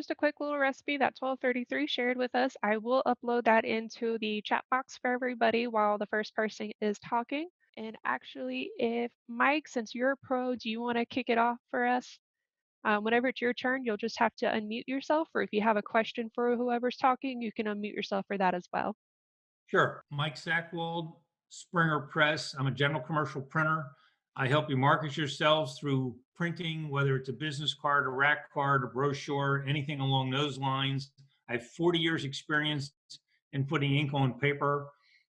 just a quick little recipe that 1233 shared with us. I will upload that into the chat box for everybody while the first person is talking. And actually, if Mike, since you're a pro, do you want to kick it off for us? Whenever it's your turn, you'll just have to unmute yourself, or if you have a question for whoever's talking, you can unmute yourself for that as well. Sure. Mike Sackwald, Springer Press. I'm a general commercial printer. I help you market yourselves through printing, whether it's a business card, a rack card, a brochure, anything along those lines. I have 40 years experience in putting ink on paper.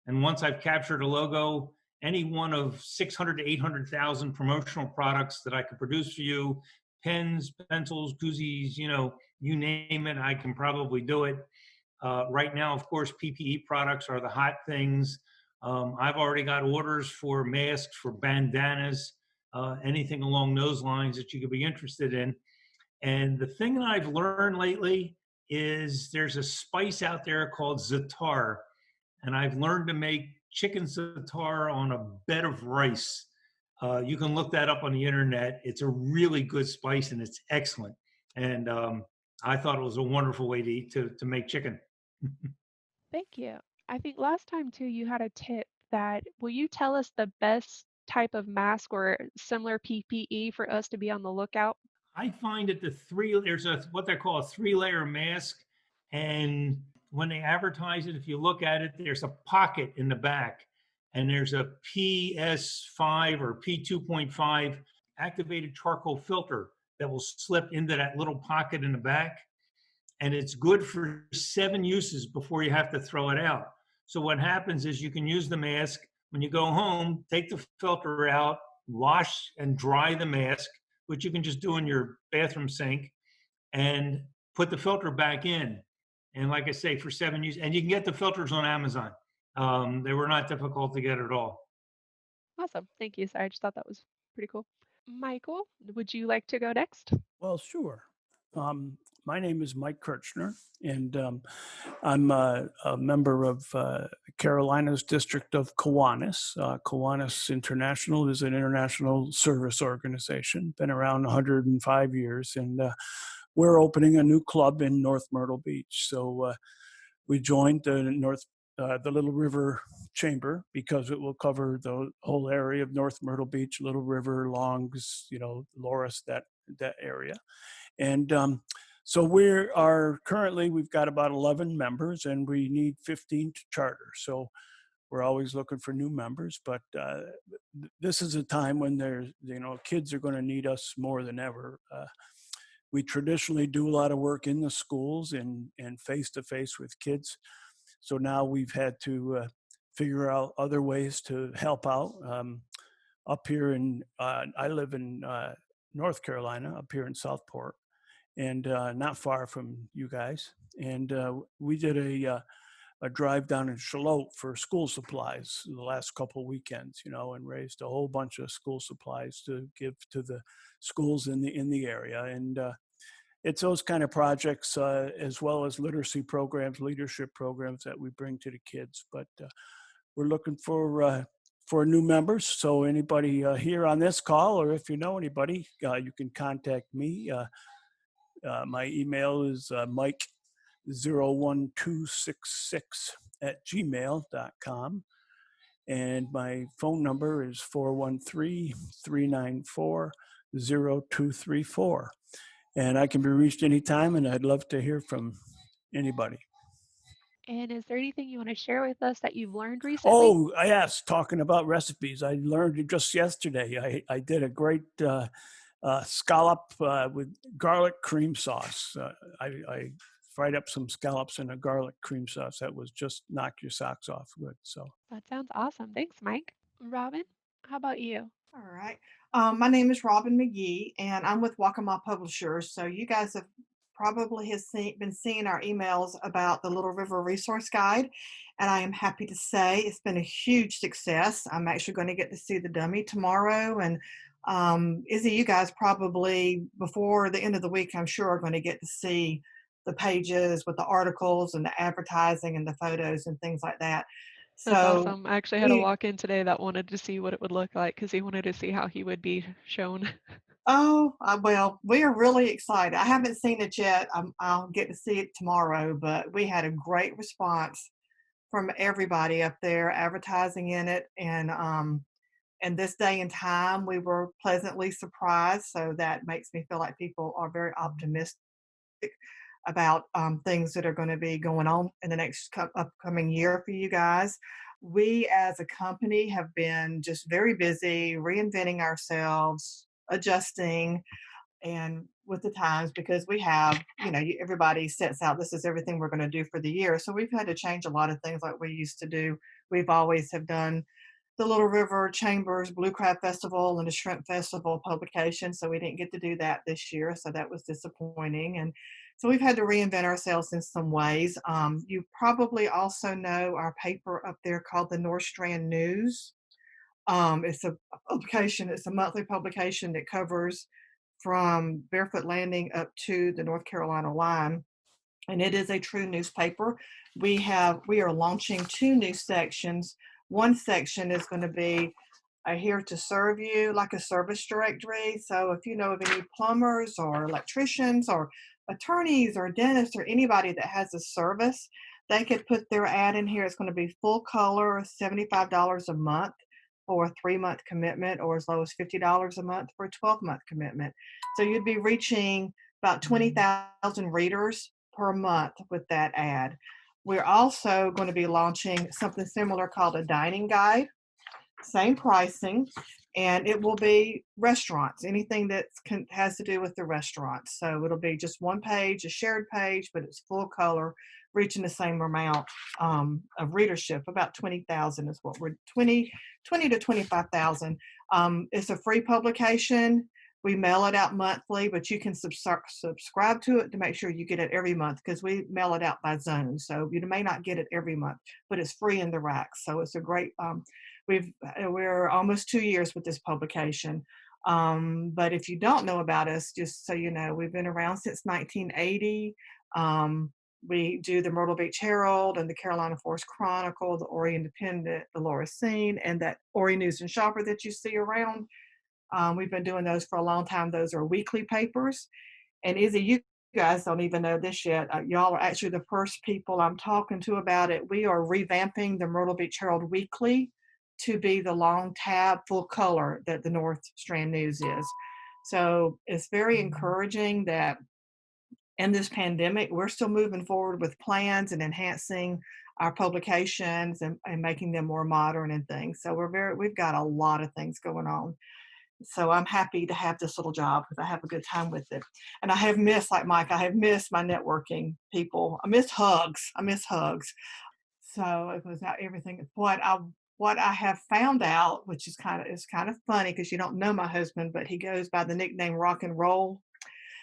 And once I've captured a logo, any one of 600 to 800,000 promotional products that I could produce for you, pens, pencils, koozies, you name it, I can probably do it. Right now, of course, PPE products are the hot things. I've already got orders for masks, for bandanas, anything along those lines that you could be interested in. And the thing that I've learned lately is there's a spice out there called za'atar, and I've learned to make chicken za'atar on a bed of rice. You can look that up on the internet. It's a really good spice and it's excellent. And I thought it was a wonderful way to eat to make chicken. Thank you. I think last time too, you had a tip that will you tell us the best type of mask or similar PPE for us to be on the lookout? I find that there's what they call a 3-layer mask, and when they advertise it, if you look at it, there's a pocket in the back, and there's a PS5 or P2.5 activated charcoal filter that will slip into that little pocket in the back, and it's good for 7 uses before you have to throw it out. So what happens is you can use the mask when you go home, take the filter out, wash and dry the mask, which you can just do in your bathroom sink, and put the filter back in. And like I say, for 7 uses, and you can get the filters on Amazon. They were not difficult to get at all. Awesome. Thank you. Sorry, I just thought that was pretty cool. Michael, would you like to go next? Well, sure. My name is Mike Kirchner, and I'm a member of Carolinas District of Kiwanis. Kiwanis International is an international service organization, been around 105 years, and we're opening a new club in North Myrtle Beach. So we joined the Little River Chamber because it will cover the whole area of North Myrtle Beach, Little River, Longs, Loris, that area. And so we've got about 11 members and we need 15 to charter. So we're always looking for new members, but this is a time when kids are going to need us more than ever. We traditionally do a lot of work in the schools and face-to-face with kids. So now we've had to figure out other ways to help out. Up here I live in North Carolina, up here in Southport, and not far from you guys. And we did a drive down in Charlotte for school supplies the last couple of weekends, and raised a whole bunch of school supplies to give to the schools in the area. And it's those kind of projects, as well as literacy programs, leadership programs that we bring to the kids. But we're looking for new members. So anybody here on this call, or if you know anybody, you can contact me. My email is mike01266@gmail.com. And my phone number is 413-394-0234. And I can be reached anytime, and I'd love to hear from anybody. And is there anything you want to share with us that you've learned recently? Oh, yes, talking about recipes. I learned it just yesterday. I did a great scallop with garlic cream sauce. I fried up some scallops in a garlic cream sauce that was just knock your socks off good. So That sounds awesome. Thanks, Mike. Robin, how about you? All right. My name is Robin McGhee, and I'm with Waccamaw Publishers. So you guys have probably been seeing our emails about the Little River Resource Guide, and I am happy to say it's been a huge success. I'm actually going to get to see the dummy tomorrow, and Izzy, you guys probably before the end of the week, I'm sure, are going to get to see the pages with the articles and the advertising and the photos and things like that. That's So awesome. I actually had a walk-in today that wanted to see what it would look like because he wanted to see how he would be shown. Oh, well, we are really excited. I haven't seen it yet. I'll get to see it tomorrow, but we had a great response from everybody up there advertising in it. And this day and time, we were pleasantly surprised. So that makes me feel like people are very optimistic about things that are going to be going on in the next upcoming year for you guys. We as a company have been just very busy reinventing ourselves, adjusting, and with the times because we have, everybody sets out this is everything we're going to do for the year. So we've had to change a lot of things like we used to do. We've always have done the Little River Chambers Blue Crab Festival and the Shrimp Festival publication. So we didn't get to do that this year. So that was disappointing. And so we've had to reinvent ourselves in some ways. You probably also know our paper up there called the North Strand News. It's a publication, it's a monthly publication that covers from Barefoot Landing up to the North Carolina line. And it is a true newspaper. We are launching two new sections. One section is going to be here to serve you, like a service directory. So if you know of any plumbers or electricians or attorneys or dentists or anybody that has a service, they could put their ad in here. It's going to be full color, $75 a month for a 3-month commitment, or as low as $50 a month for a 12-month commitment. So you'd be reaching about 20,000 readers per month with that ad. We're also going to be launching something similar called a dining guide, same pricing, and it will be restaurants, anything that has to do with the restaurants. So it'll be just one page, a shared page, but it's full color, reaching the same amount of readership. About 20,000 is what we're 20 to 25,000. It's a free publication. We mail it out monthly, but you can subscribe to it to make sure you get it every month because we mail it out by zone. So you may not get it every month, but it's free in the racks. So it's a great. We're almost 2 years with this publication. But if you don't know about us, just so you know, we've been around since 1980. We do the Myrtle Beach Herald and the Carolina Forest Chronicle, the Horry Independent, the Laura Scene, and that Horry News and Shopper that you see around. We've been doing those for a long time. Those are weekly papers. And Izzy, you guys don't even know this yet. Y'all are actually the first people I'm talking to about it. We are revamping the Myrtle Beach Herald Weekly to be the long tab full color that the North Strand News is. So it's very encouraging that in this pandemic, we're still moving forward with plans and enhancing our publications and making them more modern and things. So we've got a lot of things going on. So I'm happy to have this little job because I have a good time with it. And I have missed, like Mike, I have missed my networking people. I miss hugs. So it was not everything. What I have found out, which is kind of funny because you don't know my husband, but he goes by the nickname Rock and Roll.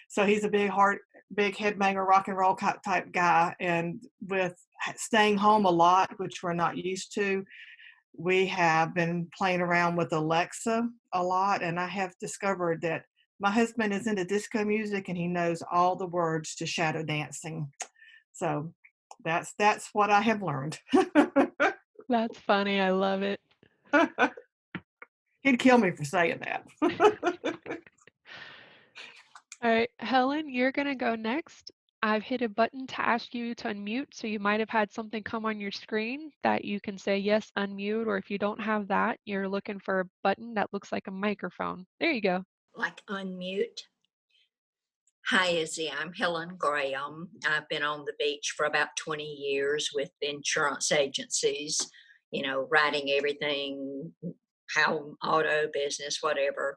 So he's a big headbanger, rock and roll type guy. And with staying home a lot, which we're not used to, we have been playing around with Alexa a lot. And I have discovered that my husband is into disco music and he knows all the words to shadow dancing. So that's what I have learned. That's funny. I love it. He'd kill me for saying that. All right, Helen, you're going to go next. I've hit a button to ask you to unmute, so you might have had something come on your screen that you can say yes, unmute, or if you don't have that, you're looking for a button that looks like a microphone. There you go. Like unmute. Hi, Izzy. I'm Helen Graham. I've been on the beach for about 20 years with insurance agencies, writing everything, how auto business, whatever.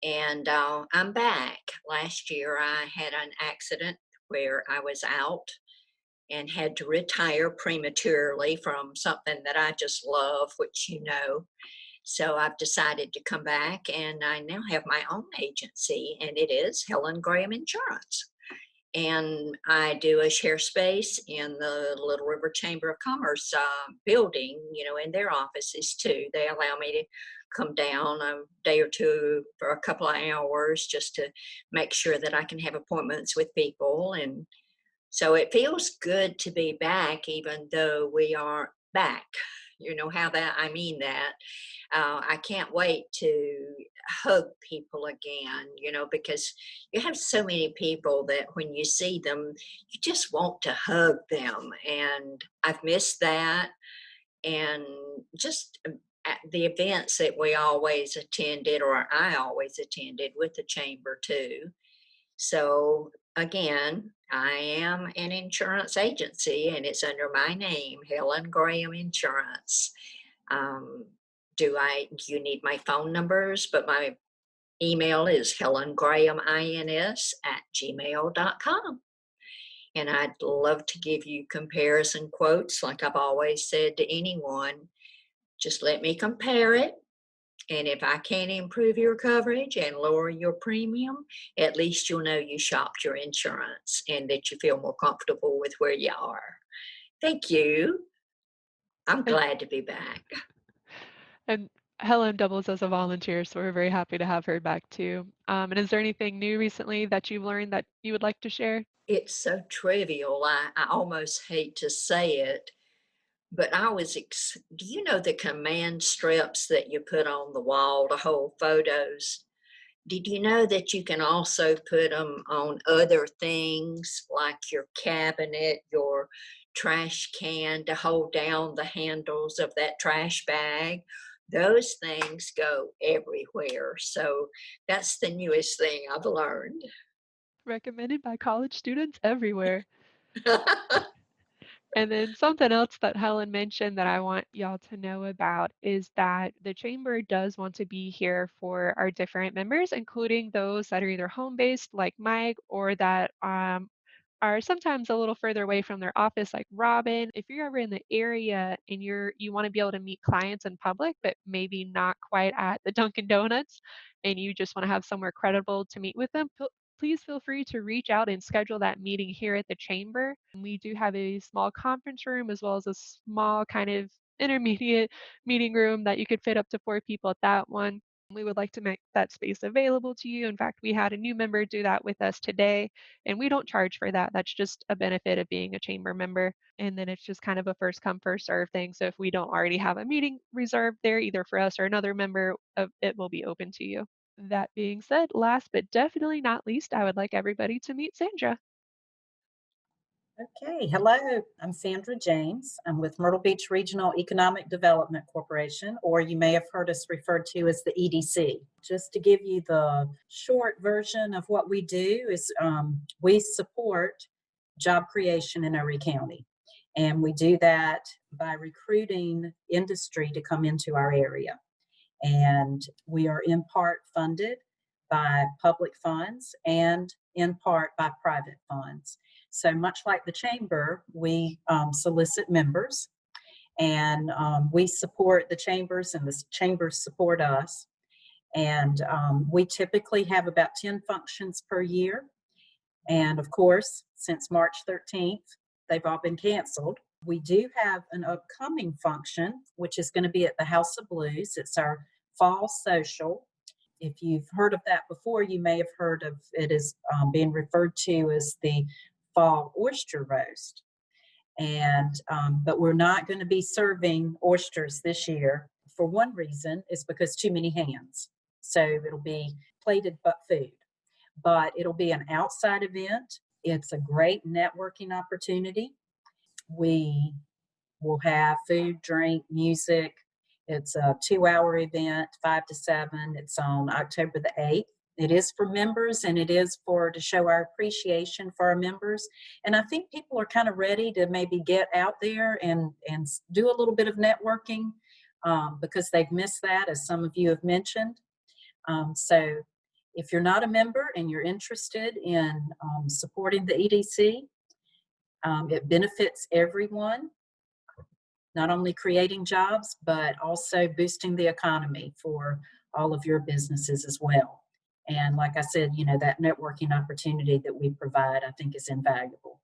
And I'm back. Last year, I had an accident where I was out and had to retire prematurely from something that I just love, which you know. So I've decided to come back and I now have my own agency and it is Helen Graham Insurance. And I do a share space in the Little River Chamber of Commerce building, in their offices too. They allow me to come down a day or two for a couple of hours just to make sure that I can have appointments with people. And so it feels good to be back, even though we are back. You know how that I mean that. I can't wait to hug people again, you know, because you have so many people that when you see them, you just want to hug them. And I've missed that. And just at the events that we always attended, or I always attended with the chamber too. So again, I am an insurance agency and it's under my name, Helen Graham Insurance. Um, do you need my phone numbers? But my email is helengrahamins@gmail.com. And I'd love to give you comparison quotes like I've always said to anyone. Just let me compare it. And if I can improve your coverage and lower your premium, at least you'll know you shopped your insurance and that you feel more comfortable with where you are. Thank you. I'm And glad to be back. and Helen doubles as a volunteer, so we're very happy to have her back too. And is there anything new recently that you've learned that you would like to share? It's so trivial. I almost hate to say it, but do you know the command strips that you put on the wall to hold photos? Did you know that you can also put them on other things like your cabinet, your trash can to hold down the handles of that trash bag? Those things go everywhere. So that's the newest thing I've learned. Recommended by college students everywhere. And then something else that Helen mentioned that I want y'all to know about is that the chamber does want to be here for our different members, including those that are either home based, like Mike, or that are sometimes a little further away from their office, like Robin. If you're ever in the area and you want to be able to meet clients in public, but maybe not quite at the Dunkin' Donuts, and you just want to have somewhere credible to meet with them, please feel free to reach out and schedule that meeting here at the chamber. We do have a small conference room as well as a small kind of intermediate meeting room that you could fit up to 4 people at that one. We would like to make that space available to you. In fact, we had a new member do that with us today, and we don't charge for that. That's just a benefit of being a chamber member. And then it's just kind of a first come, first serve thing. So if we don't already have a meeting reserved there, either for us or another member, it will be open to you. That being said, last but definitely not least, I would like everybody to meet Sandra. Okay, hello, I'm Sandra James. I'm with Myrtle Beach Regional Economic Development Corporation, or you may have heard us referred to as the EDC. Just to give you the short version of what we do is we support job creation in every county. And we do that by recruiting industry to come into our area. And we are in part funded by public funds and in part by private funds. So much like the chamber, we solicit members and we support the chambers and the chambers support us. And we typically have about 10 functions per year. And of course, since March 13th, they've all been canceled. We do have an upcoming function, which is going to be at the House of Blues. It's our fall social. If you've heard of that before, you may have heard of it as being referred to as the fall oyster roast. And but we're not going to be serving oysters this year. For one reason, is because too many hands. So it'll be plated but food. But it'll be an outside event. It's a great networking opportunity. We will have food, drink, music. It's a 2-hour event, 5 to 7. It's on October the 8th. It is for members and it is to show our appreciation for our members. And I think people are kind of ready to maybe get out there and do a little bit of networking because they've missed that, as some of you have mentioned. So if you're not a member and you're interested in supporting the EDC, it benefits everyone, not only creating jobs, but also boosting the economy for all of your businesses as well. And like I said, you know, that networking opportunity that we provide, I think is invaluable.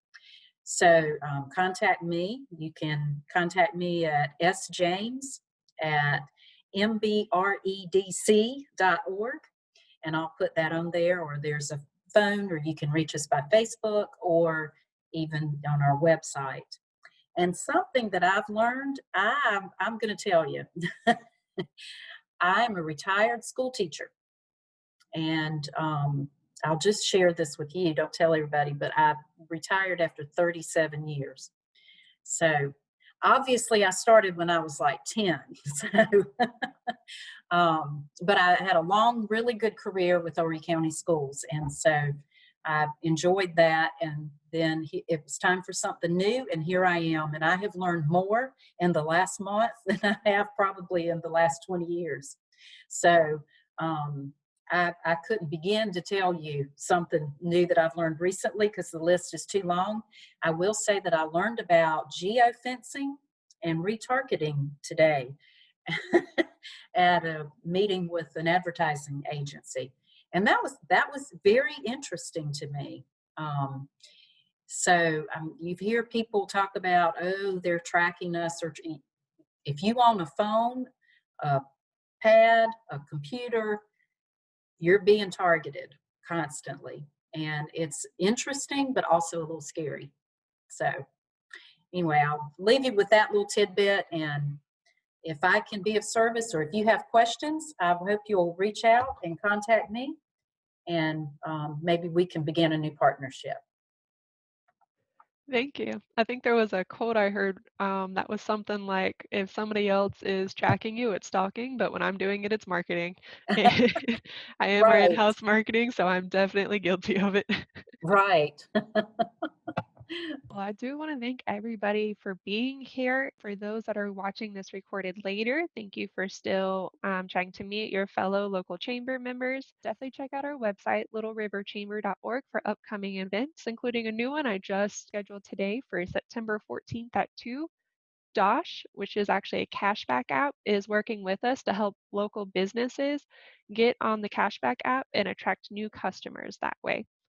So contact me. You can contact me at sjames@mbredc.org. And I'll put that on there, or there's a phone, or you can reach us by Facebook or even on our website. And something that I've learned, I'm going to tell you, I'm a retired school teacher. And I'll just share this with you. Don't tell everybody, but I retired after 37 years. So obviously I started when I was like 10. So, but I had a long, really good career with Horry County Schools. And so I enjoyed that. And then it was time for something new. And here I am. And I have learned more in the last month than I have probably in the last 20 years. So I couldn't begin to tell you something new that I've learned recently because the list is too long. I will say that I learned about geofencing and retargeting today at a meeting with an advertising agency. And that was very interesting to me. So you hear people talk about, oh, they're tracking us, or if you own a phone, a pad, a computer, you're being targeted constantly. And it's interesting, but also a little scary. So anyway, I'll leave you with that little tidbit. And if I can be of service, or if you have questions, I hope you'll reach out and contact me, and maybe we can begin a new partnership. Thank you. I think there was a quote I heard that was something like, if somebody else is tracking you, it's stalking, but when I'm doing it, it's marketing. I am our Right, in-house marketing, so I'm definitely guilty of it. right. Well, I do want to thank everybody for being here. For those that are watching this recorded later, thank you for still trying to meet your fellow local chamber members. Definitely check out our website, littleriverchamber.org, for upcoming events, including a new one I just scheduled today for September 14th at 2. Dosh, which is actually a cashback app, is working with us to help local businesses get on the cashback app and attract new customers that way.